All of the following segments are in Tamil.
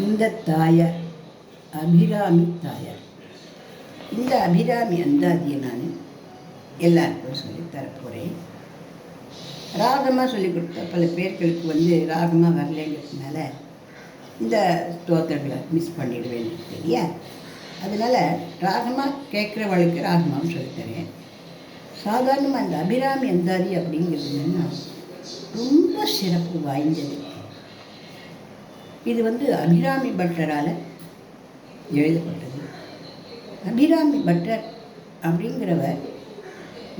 இந்த தாயார் அபிராமி தாயார். இந்த அபிராமி அந்தாதியை நான் எல்லாருக்கும் சொல்லித்தரப்போகிறேன். ராகமாக சொல்லிக் கொடுத்த பல பேர்களுக்கு ராகமாக வரலைங்கிறதுனால இந்த ஸ்தோத்திரங்களை மிஸ் பண்ணிடுவேன் இல்லையா. அதனால் ராகமாக கேட்குறவளுக்கு ராகமாகவும் சொல்லித்தரேன். சாதாரணமாக அந்த அபிராமி அந்தாதி அப்படிங்கிறது என்னென்னா ரொம்ப சிறப்பு வாய்ந்தது. இது அபிராமி பட்டரால் எழுதப்பட்டது. அபிராமி பட்டர் அப்படிங்கிறவர்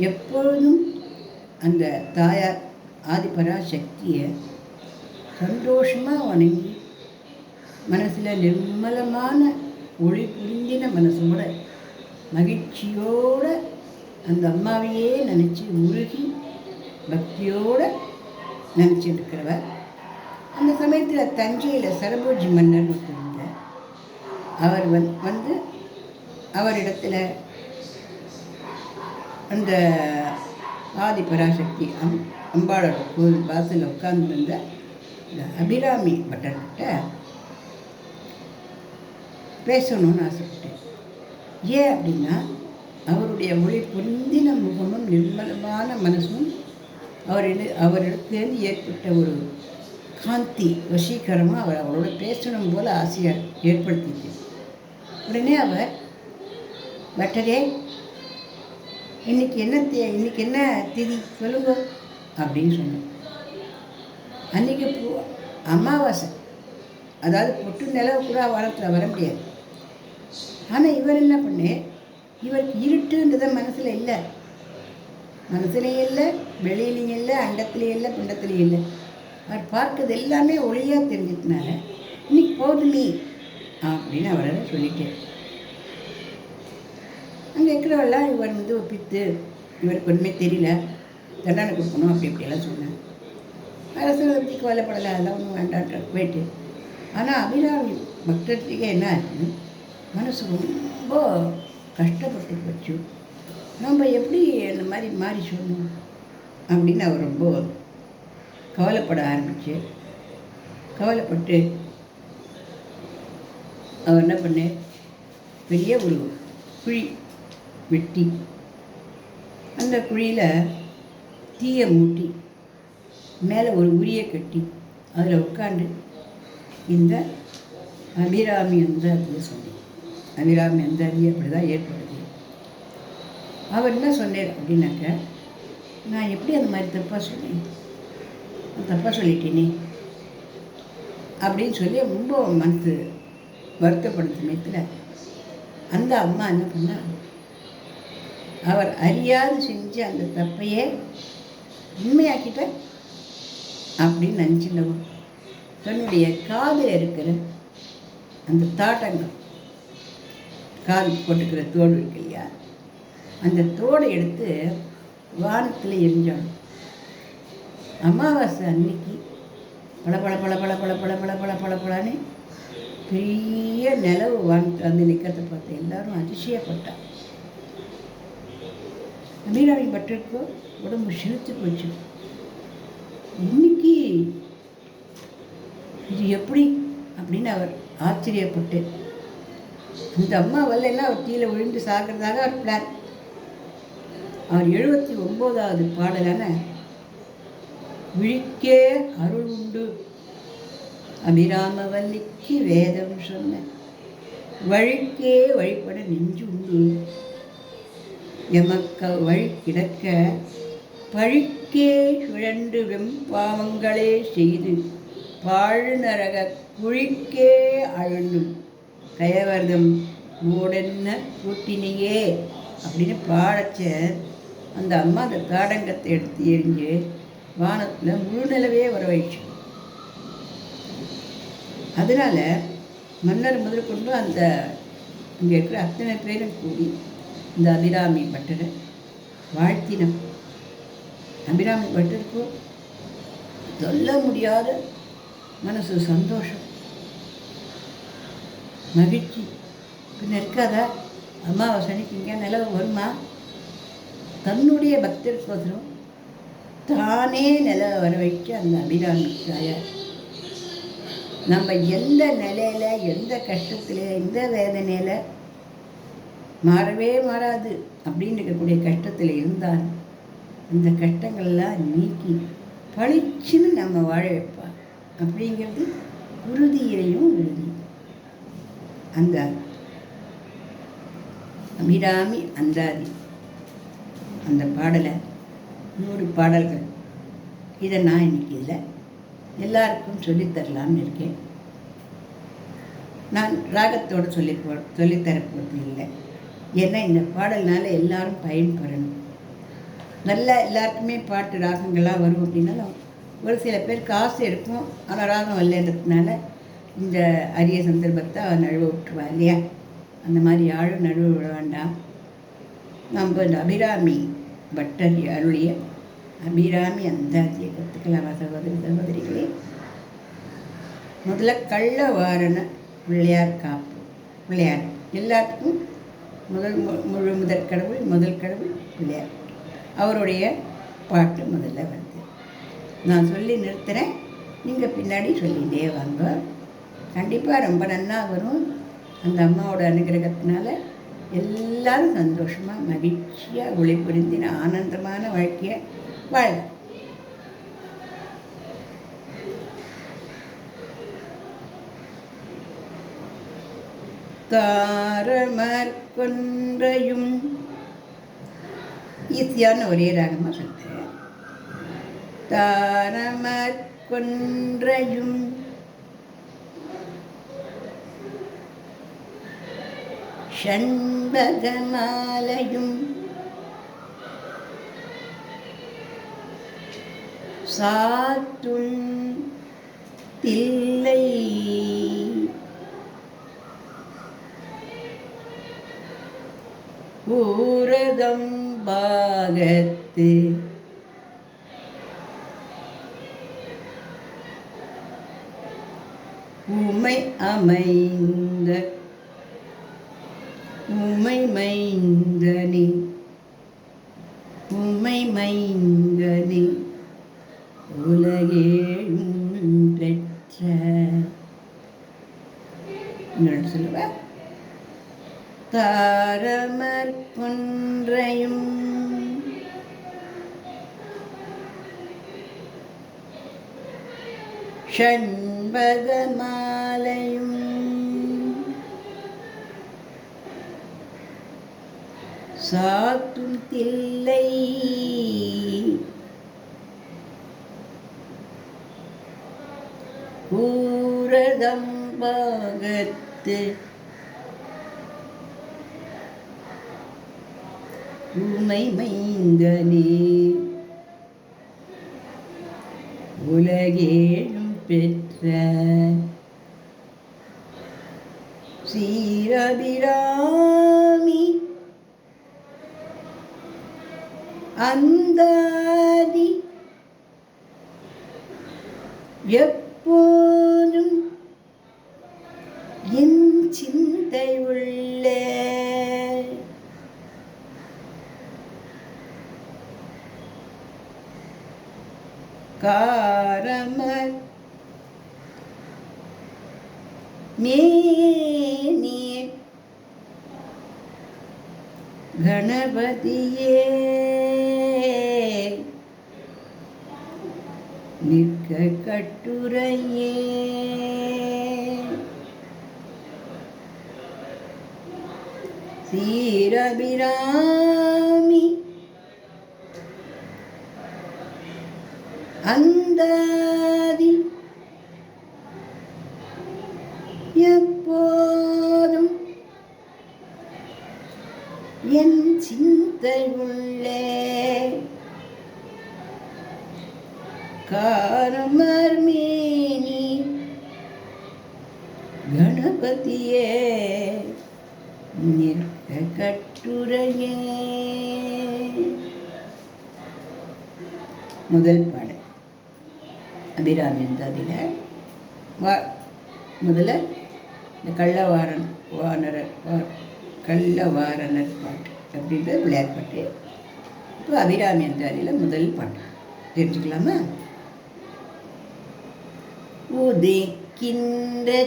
எப்பொழுதும் அந்த தாயார் ஆதிபராசக்தியை சந்தோஷமாக வணங்கி மனசில் நிர்மலமான ஒளி புரிந்தின மனசோட மகிழ்ச்சியோடு அந்த அம்மாவையே நினச்சி உருகி பக்தியோடு நினச்சிட்டு இருக்கிறவர். அந்த சமயத்தில் தஞ்சையில் சரபோஜி மன்னர் இருந்தார். அவர் அவரிடத்தில் அந்த ஆதிபராசக்தி அம்பாளோட கோவில் வாசலில் உட்கார்ந்துருந்த இந்த அபிராமி பட்டர்கிட்ட பேசணும்னு ஆசைப்பட்டேன். ஏன் அப்படின்னா அவருடைய ஒளி பொருந்தின முகமும் நிர்மலமான மனசும் அவரிடத்துலேருந்து ஏற்பட்ட ஒரு காந்தி வசீகரமாக அவரோட பேசணும் போல் ஆசையை ஏற்படுத்திட்டு உடனே அவர் பட்டரே இன்னைக்கு என்ன திதி சொல்லுங்க அப்படின்னு சொன்னார். அன்றைக்கி அமாவாசை, அதாவது பொட்டு நிலவு கூட வாரத்தில் வர முடியாது. ஆனால் இவர் என்ன பண்ணேன், இவருக்கு இருட்டுன்றத மனசில் இல்லை, மனசுலேயும் இல்லை, வெளியிலையும் இல்லை, அண்டத்துலேயும் இல்லை, பிண்டத்துலேயும் இல்லை. அவர் பார்க்கறது எல்லாமே ஒளியாக தெரிஞ்சதுனால இன்னைக்கு பௌர்ணமி அப்படின்னு அவரை சொல்லிட்டேன். அங்கே இருக்கிறவெல்லாம் இவர் ஒப்பித்து இவருக்கு ஒன்றுமே தெரியல, தண்டனை கொடுக்கணும் அப்படி இப்படியெல்லாம் சொன்னேன். அரசு பற்றி கவலைப்படலை, அதெல்லாம் ஒன்றும் வேண்டான்ற போயிட்டு. ஆனால் அபிராமி பக்தத்துக்கே என்ன ஆச்சுன்னு மனசு ரொம்ப கஷ்டப்பட்டு போச்சு. நம்ம எப்படி அந்த மாதிரி மாறி சொல்லணும் அப்படின்னு அவர் ரொம்ப கவலைப்பட ஆரம்பிச்சு. கவலைப்பட்டு அவர் என்ன பண்ண, பெரிய ஒரு குழி வெட்டி அந்த குழியில் தீயை மூட்டி மேலே ஒரு உரியை கட்டி அதில் உட்காந்து இந்த அபிராமி அந்தாதியை சொன்னேன். அபிராமி அந்தாதி அப்படி தான் ஏற்படுது. அவர் என்ன சொன்னார் அப்படின்னாக்க, நான் எப்படி அந்த மாதிரி தப்பாக சொன்னேன், தப்பாக சொல்லிட்டேனே அப்படின்னு சொல்லி ரொம்ப மனசு வருத்தப்படுத்த சமயத்தில் அந்த அம்மா என்ன பண்ணா, அவர் அறியாது செஞ்ச அந்த தப்பையே உண்மையாக்கிட்ட அப்படின்னு நினச்சினவும் தன்னுடைய காதில் இருக்கிற அந்த தாட்டங்கள், காது போட்டுக்கிற தோடு இருக்கு இல்லையா, அந்த தோடை எடுத்து வானத்தில் எரிஞ்சாலும் அமாவாசை அன்னைக்கு பல பல பல பல பல பல பல பல பல பலன்னு பெரிய நிலவு வானத்தில் நிற்கிறத பார்த்து எல்லாரும் அதிசயப்பட்டார். அபிராமி பட்டருக்கு உடம்பு சிரித்து போச்சு. இன்னைக்கு இது எப்படி அப்படின்னு அவர் ஆச்சரியப்பட்டு, அந்த அம்மா வரலன்னா அவர் கீழே விழுந்து சாகிறதாக அவர் பிளான். அவர் 79வது பாடலான விழிக்கே அருள் உண்டு அபிராமவல்லிக்கு வேதம் சொன்ன வழிக்கே வழிபட நெஞ்சு உண்டு எமக்க வழி கிடக்க பழிக்கே சுழன்று வெம்பாவங்களே செய்து பாழ்நரக குழிக்கே அழுந்தும் கயவர்தம் மூடென்ன கூட்டினையே அப்படின்னு பாடச்ச அந்த அம்மா அந்த தாடங்கத்தை எடுத்து எரிஞ்சு வானத்தில் முழு நிலவே வரவழைச்சு. அதனால் மன்னர் முதற்கொண்டு அந்த இங்கே இருக்கிற அத்தனை பேரும் கூடி இந்த அபிராமி பட்டரை வாழ்த்தினம். அபிராமி பட்டருக்கும் சொல்ல முடியாத மனசு சந்தோஷம், மகிழ்ச்சி. பின்ன இருக்காதா, அமாவாசனைக்கு இங்கே நிலவு வருமா? தன்னுடைய பக்தருக்கோசரம் தானே நில வர வைக்க அந்த அபிராமி தாயார் நம்ம எந்த நிலையில், எந்த கஷ்டத்தில், எந்த வேதனையில் மாறவே மாறாது அப்படின்னு இருக்கக்கூடிய கஷ்டத்தில் இருந்தால் அந்த கஷ்டங்கள்லாம் நீக்கி பளிச்சுன்னு நம்ம வாழ வைப்பா அப்படிங்கிறது உறுதியிலையும் உறுதி. அந்த அபிராமி அந்தாதி அந்த பாடலை 100 பாடல்கள் இதை நான் இன்னைக்கு இதில் எல்லாருக்கும் சொல்லித்தரலாம்னு இருக்கேன். நான் ராகத்தோடு சொல்லித்தரப்போறது இல்லை. ஏன்னா இந்த பாடல்னால எல்லாரும் பயன்பெறணும். நல்லா எல்லாருக்குமே பாட்டு ராகங்களாக வரும் அப்படின்னாலும் ஒரு சில பேர் காசு எடுக்கும், ஆனால் ராகம் வரலன்றதுனால இந்த அரிய சந்தர்ப்பத்தை அவன் நழுவ விட்டுருவா இல்லையா? அந்த மாதிரி யாரும் நழுவ விட வேண்டாம். நம்ம இந்த அபிராமி பட்டர் அருளிய அபிராமி அந்தாதியை கற்றுக்கலாம் சகோதரிகளே. முதல்ல கள்ளவாரண பிள்ளையார் காப்பு. பிள்ளையார் எல்லாத்துக்கும் முதல் கடவுள் பிள்ளையார். அவருடைய பாட்டு முதல்ல வருது. நான் சொல்லி நிறுத்துகிறேன், நீங்கள் பின்னாடி சொல்லிகிட்டே வாங்க. கண்டிப்பாக ரொம்ப நன்னா வரும். அந்த அம்மாவோட அனுகிரகத்தினால எல்லாரும் சந்தோஷமாக மகிழ்ச்சியாக ஒளி புரிந்தின ஆனந்தமான வாழ்க்கையை வாழ. தாரமர் கொன்றையும் ஈஸியான ஒரே ராகமாக சொல்கிறேன். தாரமர் கொன்றையும் ஷண்பகமாலையும் சாத்துள் தில்லை ஊரதம் பாகத்து உமை அமைந்த உமை மைந்தனே உமை மைந்தனே உலகேழும் பெற்ற சொல்லுவ. தாரமர் கொன்றையும் ஷண்பகமாலையும் சாத்தும் தில்லை ஊரதம் பாகத்து உமை மைந்தனே உலகேழும் பெற்ற சீரபிராமி அந்தாதி எப்போதும் என் சிந்தை உள்ளே காரமர் மேனி கணபதியே நிற்க கட்டுரையே சீரபிராமி அந்தாதி எப்போதும் என் சிந்தை உள்ளே காரமர் மேனி கணபதியே நிற்க கட்டுரையே. முதல் பாடல் அபிராமி அந்தாதியில் முதல்ல இந்த கள்ளவாரணர் பாட்டு அப்படின்றது பிள்ளையார் பாட்டு. இப்போ அபிராமி அந்தாதியில் முதல் பாட்டு தெரிஞ்சுக்கலாமா? உதிக்க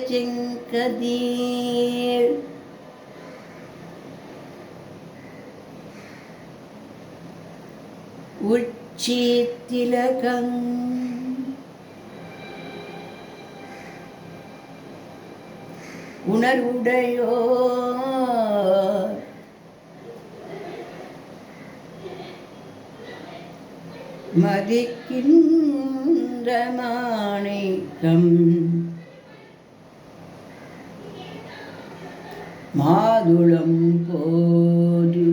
செங்கதிர் உச்சி திலகம் உணர்வுடையோ மதிக்கின்ற மாணிக்கம் மாதுளம் போது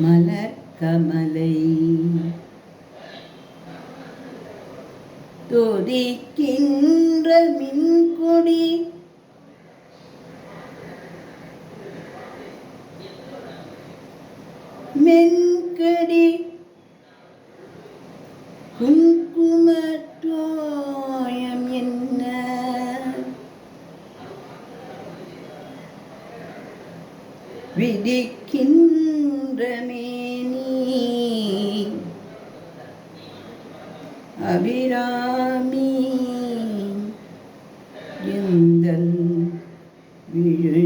மலர்கமலை துதிக்கின்ற மின்கொடி மென்கடி குங்குமத்தோயம் என்ன விதிக்கின்ற மேனி அபிராமி எந்தன் விழுத்துணையே.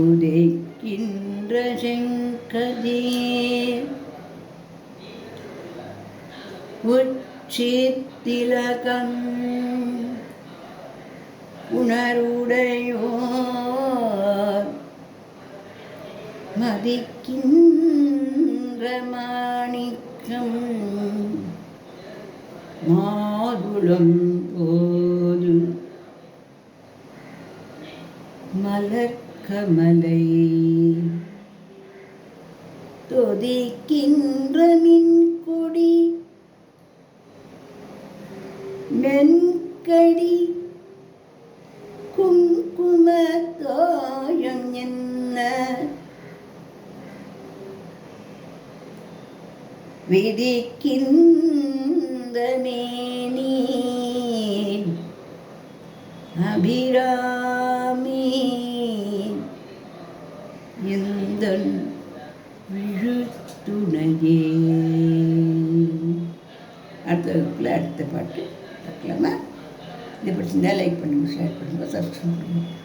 உதைக்கின்ற செங்கதிர் உச்சி திலகம் உணர்வுடையோர் மதிக்கின்ற மாணிக்கம் மாதுளம் போது மலர்கமலை துதிக்கின்ற மின்கொடி மென்கடி குங்குமத்தோயம் என்ன விதிக்கின்ற மேனி அபிராமி எந்தன் விழுத்துணையே. அடுத்த பாட்டு பார்க்கலாமா? இதை பிடிச்சிருந்தா லைக் பண்ணுங்கள், ஷேர் பண்ணுங்கள், சப்ஸ்கிரைப் பண்ணுங்கள்.